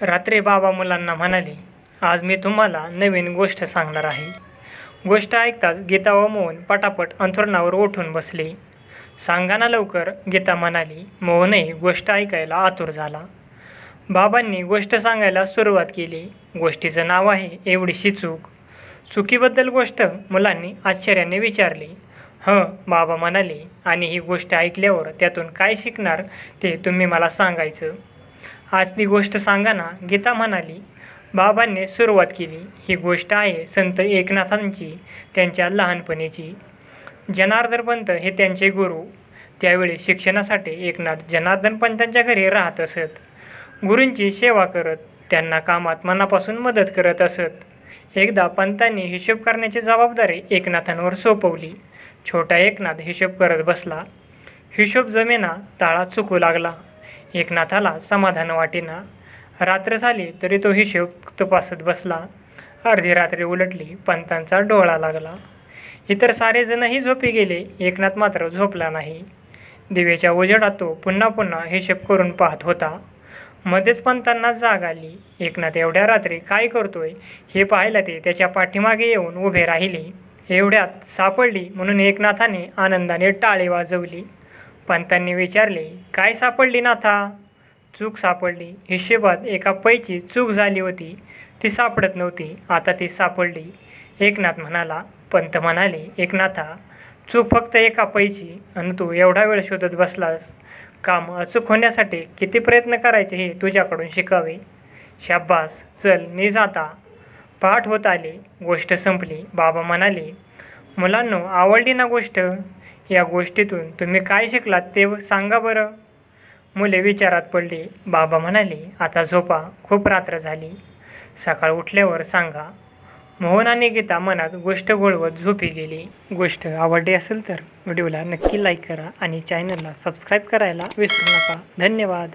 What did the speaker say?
रात्री बाबा मुलांना म्हणाले, आज मी तुम्हाला नवीन गोष्ट सांगणार आहे. गोष्ट ऐकताच गीता व मोहन पटापट अंथरुणावर उठून बसले. सांगा ना लवकर, गीता म्हणाली. मोहनही गोष्ट ऐकायला आतुर झाला. बाबांनी गोष्ट सांगायला सुरुवात केली. गोष्टीचं नाव आहे एवढीशी चूक. चुकीबद्दल गोष्ट? मुलांनी आश्चर्याने विचारले. हं, बाबा म्हणाले. आणि ही गोष्ट ऐकल्यावर त्यातून काय शिकणार ते तुम्ही मला सांगायचं. आज ती गोष्ट सांगा ना, गीता म्हणाली. बाबांनी सुरुवात केली. ही गोष्ट आहे संत एकनाथांची, त्यांच्या लहानपणीची. जनार्दन पंत हे त्यांचे गुरु. त्यावेळी शिक्षणासाठी एकनाथ जनार्दन पंतांच्या घरी राहत असत. गुरूंची सेवा करत, त्यांना कामात मनापासून मदत करत असत. एकदा पंतांनी हिशोब करण्याची जबाबदारी एकनाथांवर सोपवली. छोटा एकनाथ हिशोब करत बसला. हिशोब जमेना, ताळा चुकू लागला. एकनाथाला समाधान वाटेना. रात्र झाली तरी तो हिशोब तपासत बसला. अर्धी रात्री उलटली, पंतांचा डोळा लागला. इतर सारेजणही झोपी गेले. एकनाथ मात्र झोपला नाही. दिवेच्या उजेडात तो पुन्हा पुन्हा हिशोब करून पाहत होता. मध्येच पंतांना जाग आली. एकनाथ एवढ्या रात्री काय करतोय हे पाहायला ते त्याच्या पाठीमागे येऊन उभे राहिले. एवढ्यात सापडली म्हणून एकनाथाने आनंदाने टाळे वाजवली. पंतांनी विचारले, काय सापडली नाथा? चूक सापडली. हिशोबात एका पैची चूक झाली होती, ती सापडत नव्हती. आता ती सापडली, एकनाथ म्हणाला. पंत म्हणाले, एकनाथा, चूक फक्त एका पैची आणि तू एवढा वेळ शोधत बसलास. काम अचूक होण्यासाठी किती प्रयत्न करायचे हे तुझ्याकडून शिकावे. शाब्बास, चल निज आता. पहाट होत आली. गोष्ट संपली. बाबा म्हणाले, मुलांनो, आवडली ना गोष्ट? या गोष्टीतून तुम्ही काय शिकलात ते सांगा बरं. मुले विचारात पडली. बाबा म्हणाले, आता झोपा, खूप रात्र झाली. सकाळ उठल्यावर सांगा. मोहन आणि गीता मनात गोष्ट गोळवत झोपी गेली. गोष्ट आवडली असेल तर व्हिडिओला नक्की लाईक करा आणि चॅनलला सबस्क्राईब करायला विसरू नका. धन्यवाद.